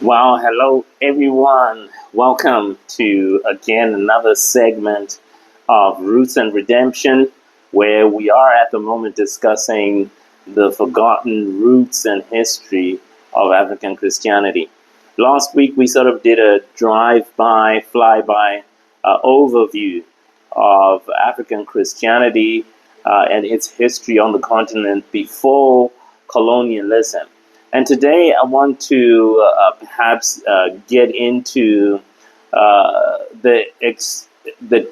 Well, hello everyone. Welcome to again another segment of Roots and Redemption, where we are at the moment discussing the forgotten roots and history of African Christianity. Last week we sort of did a drive-by, fly-by overview of African Christianity and its history on the continent before colonialism. And today I want to perhaps get into the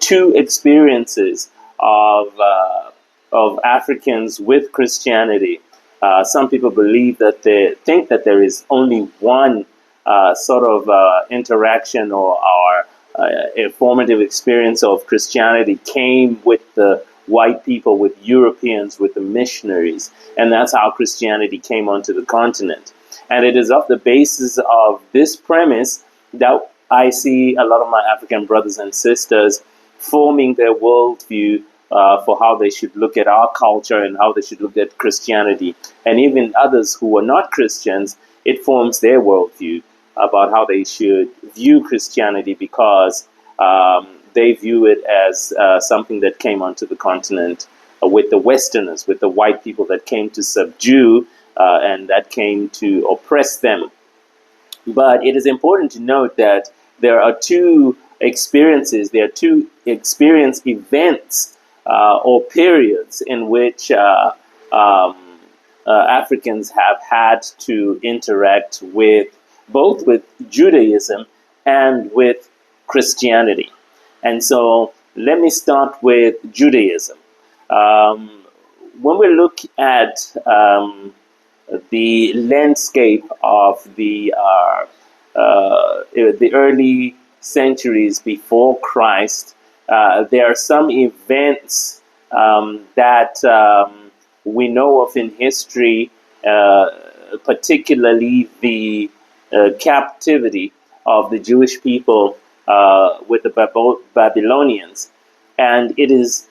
two experiences of Africans with Christianity. Some people believe that they think that there is only one sort of interaction or a formative experience of Christianity came with the white people, with Europeans, with the missionaries. And that's how Christianity came onto the continent. And it is off the basis of this premise that I see a lot of my African brothers and sisters forming their worldview for how they should look at our culture and how they should look at Christianity. And even others who are not Christians, it forms their worldview about how they should view Christianity because they view it as something that came onto the continent with the Westerners, with the white people that came to subdue and that came to oppress them. But it is important to note that there are two experiences, there are two experience events or periods in which Africans have had to interact with both with Judaism and with Christianity. And so let me start with Judaism. When we look at the landscape of the early centuries before Christ, there are some events that we know of in history, particularly the captivity of the Jewish people with the Babylonians. And it is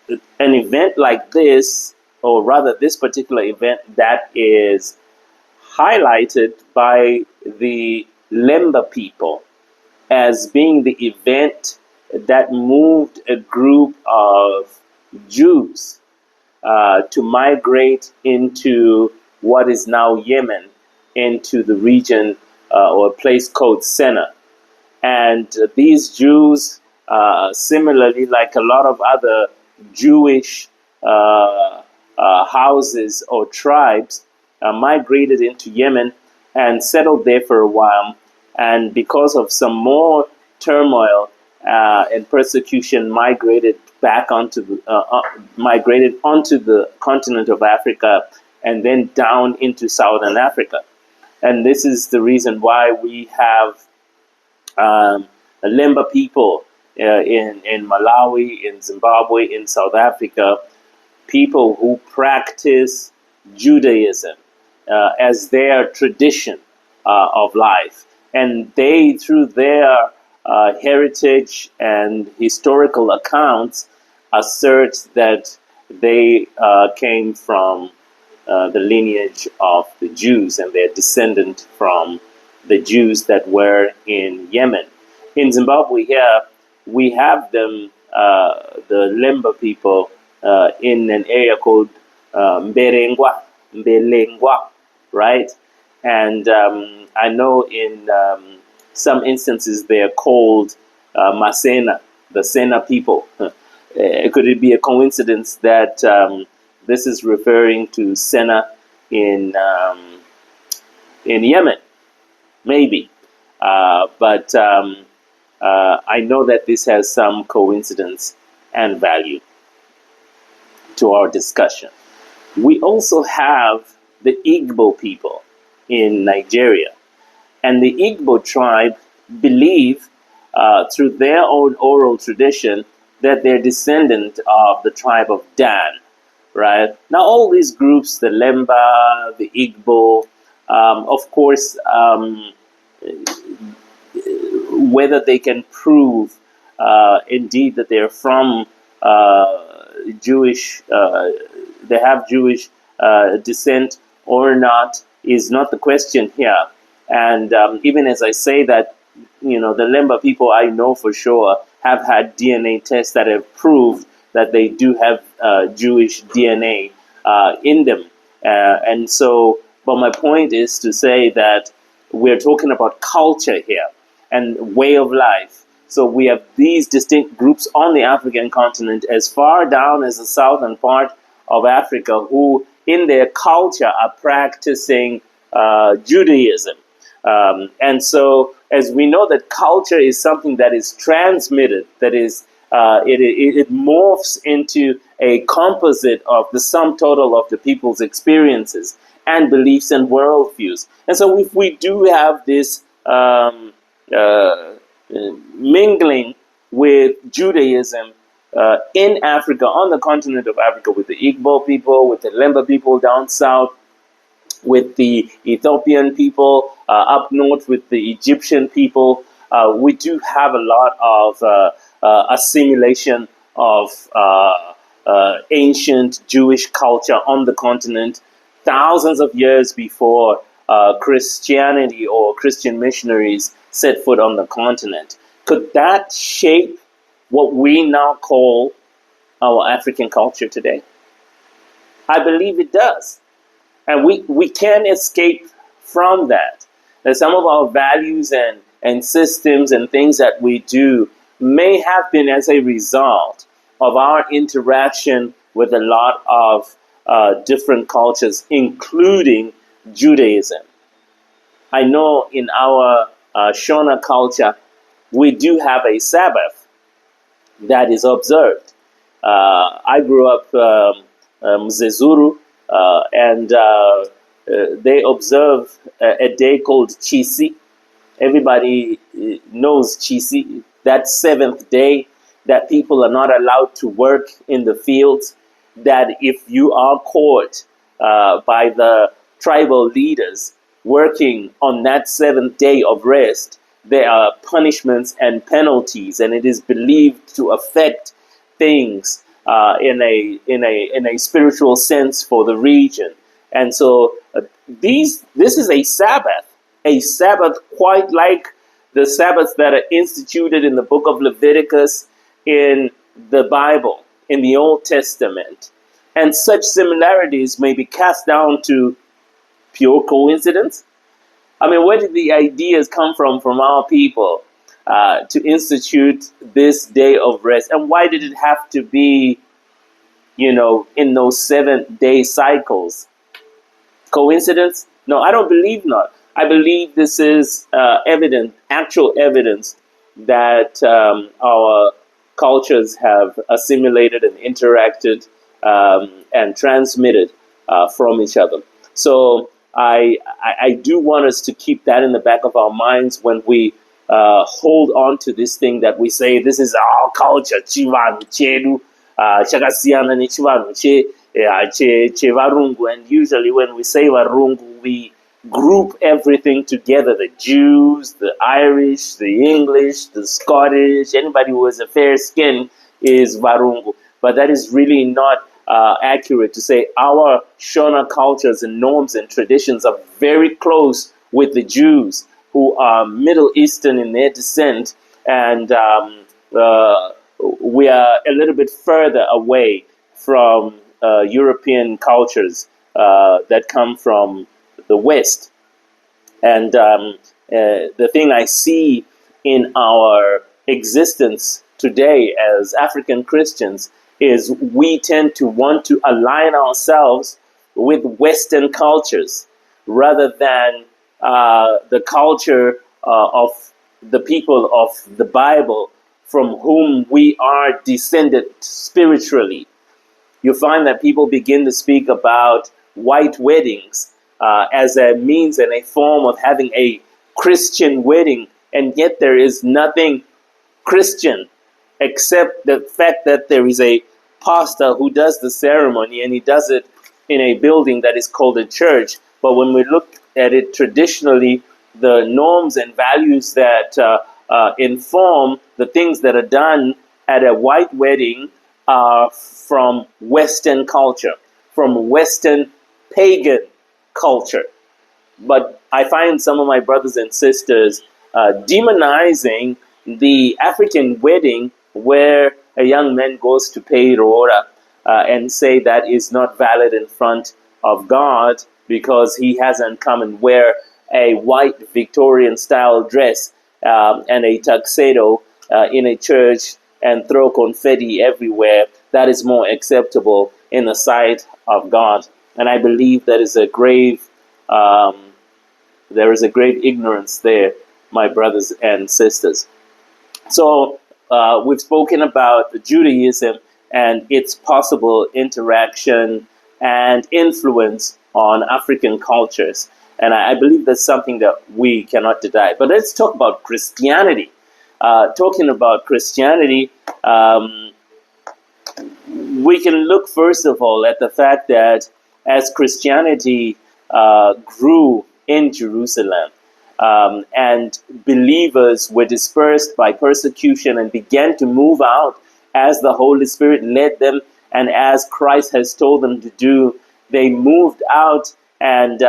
an event like this, or rather this particular event, that is highlighted by the Lemba people as being the event that moved a group of Jews to migrate into what is now Yemen, into the region or a place called Senna. And these Jews, similarly, like a lot of other Jewish houses or tribes, migrated into Yemen and settled there for a while. And because of some more turmoil and persecution, migrated onto the continent of Africa and then down into Southern Africa. And this is the reason why we have Lemba people in Malawi, in Zimbabwe, in South Africa, people who practice Judaism as their tradition of life. And they, through their heritage and historical accounts, assert that they came from the lineage of the Jews and they're descendant from the Jews that were in Yemen. In Zimbabwe here, we have them, the Lemba people, in an area called Mbelengwa, right? And I know in some instances they are called Masena, the Sena people. Could it be a coincidence that this is referring to Senna in Yemen? Maybe. But I know that this has some coincidence and value to our discussion. We also have the Igbo people in Nigeria. And the Igbo tribe believe, through their own oral tradition, that they're descendant of the tribe of Dan, right? Now, all these groups, the Lemba, the Igbo, of course, whether they can prove indeed that they're from Jewish, they have Jewish descent or not, is not the question here. And even as I say that, the Lemba people I know for sure have had DNA tests that have proved that they do have Jewish DNA in them. And so, but my point is to say that we're talking about culture here and way of life. So we have these distinct groups on the African continent, as far down as the southern part of Africa, who in their culture are practicing Judaism. And so, as we know that culture is something that is transmitted, that is, it morphs into a composite of the sum total of the people's experiences and beliefs and worldviews. And so, if we do have this mingling with Judaism in Africa, on the continent of Africa, with the Igbo people, with the Lemba people down south, with the Ethiopian people up north, with the Egyptian people, we do have a lot of assimilation of ancient Jewish culture on the continent, thousands of years before Christianity or Christian missionaries set foot on the continent. Could that shape what we now call our African culture today? I believe it does. And we can't escape from that. That some of our values and systems and things that we do may have been as a result of our interaction with a lot of different cultures, including Judaism. I know in our Shona culture, we do have a Sabbath that is observed. I grew up Mzezuru, and they observe a day called Chisi. Everybody knows Chisi, that seventh day that people are not allowed to work in the fields, that if you are caught by the tribal leaders working on that seventh day of rest, there are punishments and penalties, and it is believed to affect things in a spiritual sense for the region. And so this is a Sabbath quite like the Sabbaths that are instituted in the book of Leviticus in the Bible, in the Old Testament. And such similarities may be cast down to pure coincidence. I mean, where did the ideas come from our people to institute this day of rest? And why did it have to be, in those 7-day cycles? Coincidence? No, I don't believe not. I believe this is actual evidence that our cultures have assimilated and interacted and transmitted from each other. So I do want us to keep that in the back of our minds when we hold on to this thing that we say, this is our culture, chivanu chedu, chakasiyana ni chivanu che varungu. And usually when we say varungu, we group everything together: the Jews, the Irish, the English, the Scottish. Anybody who has a fair skin is varungu. But that is really not accurate to say our Shona cultures and norms and traditions are very close with the Jews, who are Middle Eastern in their descent, and we are a little bit further away from European cultures that come from the West. And the thing I see in our existence today as African Christians is we tend to want to align ourselves with Western cultures rather than the culture of the people of the Bible from whom we are descended spiritually. You find that people begin to speak about white weddings as a means and a form of having a Christian wedding, and yet there is nothing Christian except the fact that there is a pastor who does the ceremony, and he does it in a building that is called a church. But when we look at it traditionally, the norms and values that inform the things that are done at a white wedding are from Western culture, from Western pagan culture. But I find some of my brothers and sisters demonizing the African wedding where a young man goes to pay Rora and say that is not valid in front of God because he hasn't come and wear a white Victorian style dress and a tuxedo in a church and throw confetti everywhere. That is more acceptable in the sight of God. And I believe that is a grave um, there is a great ignorance there, my brothers and sisters. So we've spoken about Judaism and its possible interaction and influence on African cultures. And I believe that's something that we cannot deny. But let's talk about Christianity. Talking about Christianity, we can look first of all at the fact that as Christianity grew in Jerusalem, and believers were dispersed by persecution and began to move out as the Holy Spirit led them and as Christ has told them to do. They moved out and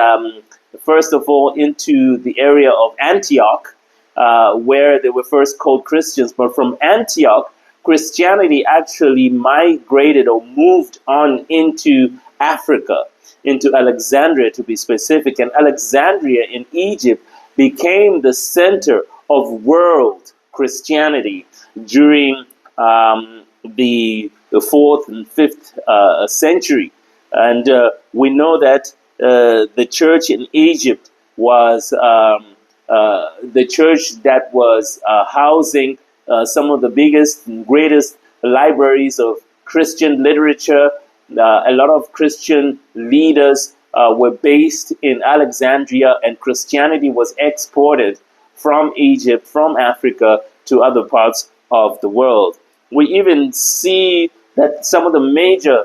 first of all into the area of Antioch, where they were first called Christians. But from Antioch, Christianity actually migrated or moved on into Africa, into Alexandria to be specific. And Alexandria in Egypt became the center of world Christianity during the 4th and 5th century. And we know that the church in Egypt was the church that was housing some of the biggest and greatest libraries of Christian literature. A lot of Christian leaders were based in Alexandria, and Christianity was exported from Egypt, from Africa, to other parts of the world. We even see that some of the major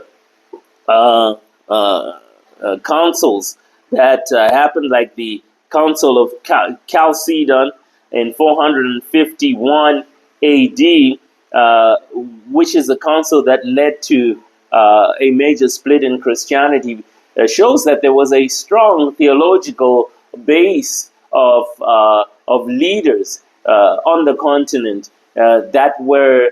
councils that happened, like the Council of Chalcedon in 451 AD, which is the council that led to a major split in Christianity, shows that there was a strong theological base of leaders on the continent that were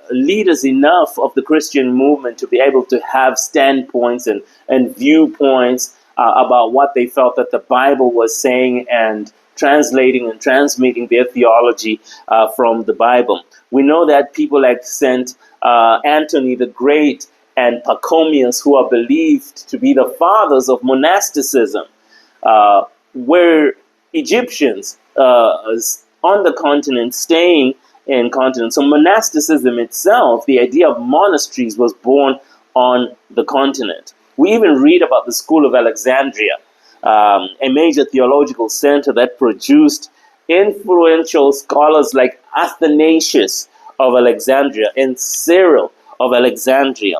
leaders enough of the Christian movement to be able to have standpoints and viewpoints about what they felt that the Bible was saying and translating and transmitting their theology from the Bible. We know that people like Saint Anthony the Great and Pachomius, who are believed to be the fathers of monasticism, were Egyptians on the continent, staying in continent. So monasticism itself, the idea of monasteries, was born on the continent. We even read about the School of Alexandria, a major theological center that produced influential scholars like Athanasius of Alexandria and Cyril of Alexandria.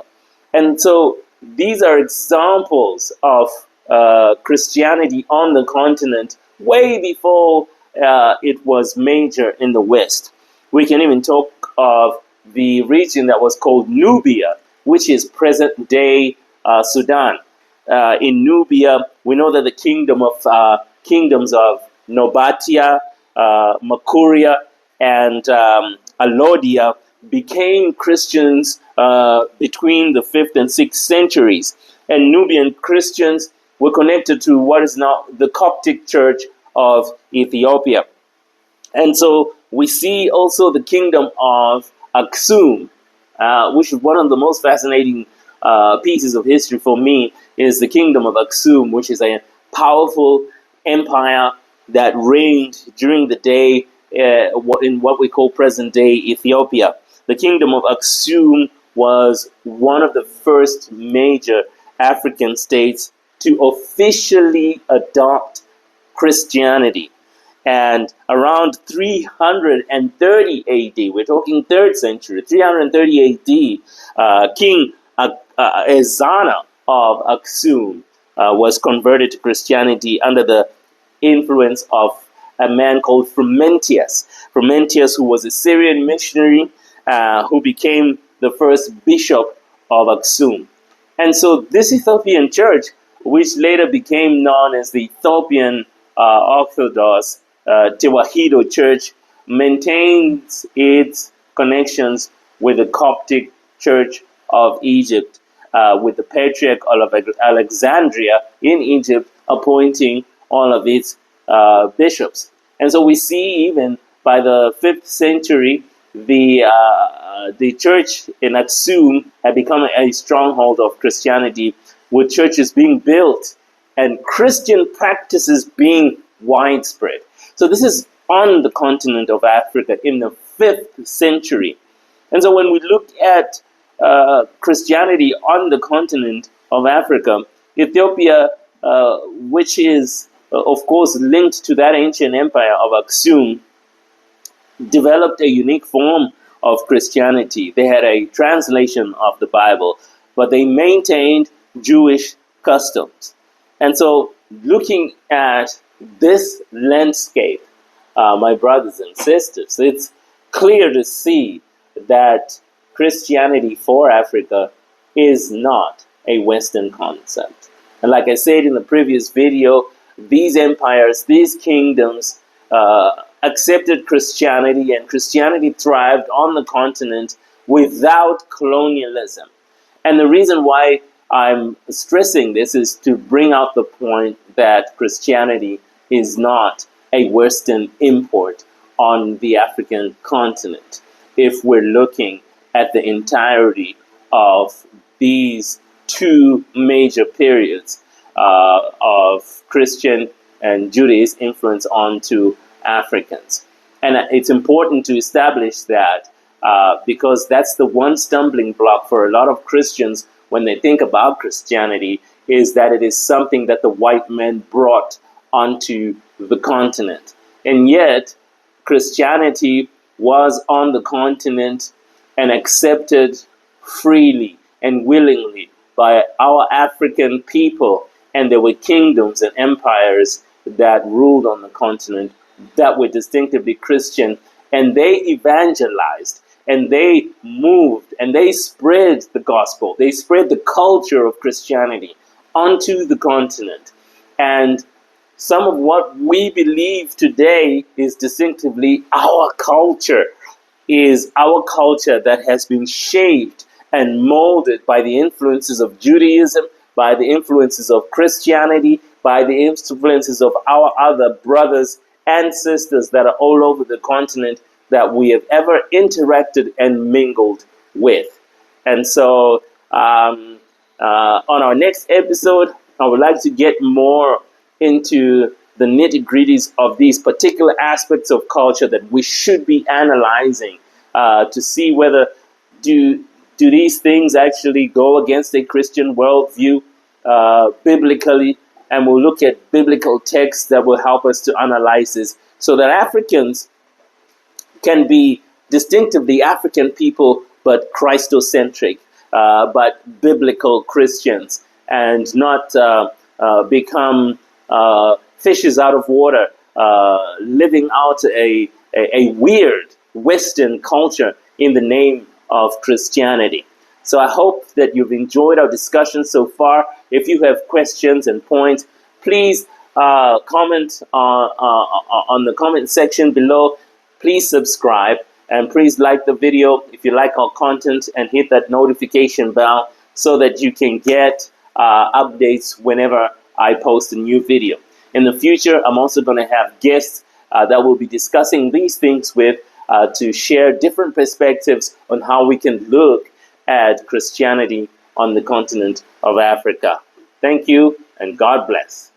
And so these are examples of Christianity on the continent way before it was major in the West. We can even talk of the region that was called Nubia, which is present-day Sudan. In Nubia, we know that the kingdoms of Nobatia, Makuria, and Alodia became Christians between the 5th and 6th centuries. And Nubian Christians were connected to what is now the Coptic Church of Ethiopia. And so we see also the Kingdom of Axum, which is one of the most fascinating pieces of history for me, is the Kingdom of Axum, which is a powerful empire that reigned during the day in what we call present-day Ethiopia. The Kingdom of Axum was one of the first major African states to officially adopt Christianity. And around 330 AD, we're talking 3rd century, 330 AD, King Ezana of Axum was converted to Christianity under the influence of a man called Frumentius. Frumentius, who was a Syrian missionary who became the first bishop of Axum. And so this Ethiopian church which later became known as the Ethiopian Orthodox Church, maintains its connections with the Coptic Church of Egypt, with the Patriarch of Alexandria in Egypt appointing all of its bishops. And so we see even by the 5th century, the church in Axum had become a stronghold of Christianity, with churches being built and Christian practices being widespread. So this is on the continent of Africa in the 5th century. And so when we look at Christianity on the continent of Africa, Ethiopia, which is, of course, linked to that ancient empire of Axum, developed a unique form of Christianity. They had a translation of the Bible, but they maintained Jewish customs. And so, looking at this landscape, my brothers and sisters, it's clear to see that Christianity for Africa is not a Western concept. And like I said in the previous video, these empires, these kingdoms, accepted Christianity, and Christianity thrived on the continent without colonialism. And the reason why I'm stressing this is to bring out the point that Christianity is not a Western import on the African continent. If we're looking at the entirety of these two major periods of Christian and Judaism influence onto Africans. And it's important to establish that because that's the one stumbling block for a lot of Christians when they think about Christianity, is that it is something that the white man brought onto the continent. And yet, Christianity was on the continent and accepted freely and willingly by our African people. And there were kingdoms and empires that ruled on the continent that were distinctively Christian, and they evangelized and they moved and they spread the gospel. They spread the culture of Christianity onto the continent. And some of what we believe today is distinctively our culture, is our culture that has been shaped and molded by the influences of Judaism, by the influences of Christianity, by the influences of our other brothers and sisters that are all over the continent that we have ever interacted and mingled with. And so on our next episode, I would like to get more into the nitty-gritties of these particular aspects of culture that we should be analyzing to see whether do these things actually go against a Christian worldview biblically. And we'll look at biblical texts that will help us to analyze this so that Africans can be distinctively African people, but Christocentric, but biblical Christians, and not become fishes out of water, living out a weird Western culture in the name of Christianity. So I hope that you've enjoyed our discussion so far. If you have questions and points, please comment on the comment section below. Please subscribe and please like the video if you like our content, and hit that notification bell so that you can get updates whenever I post a new video. In the future, I'm also going to have guests that will be discussing these things with to share different perspectives on how we can look at Christianity on the continent of Africa. Thank you, and God bless.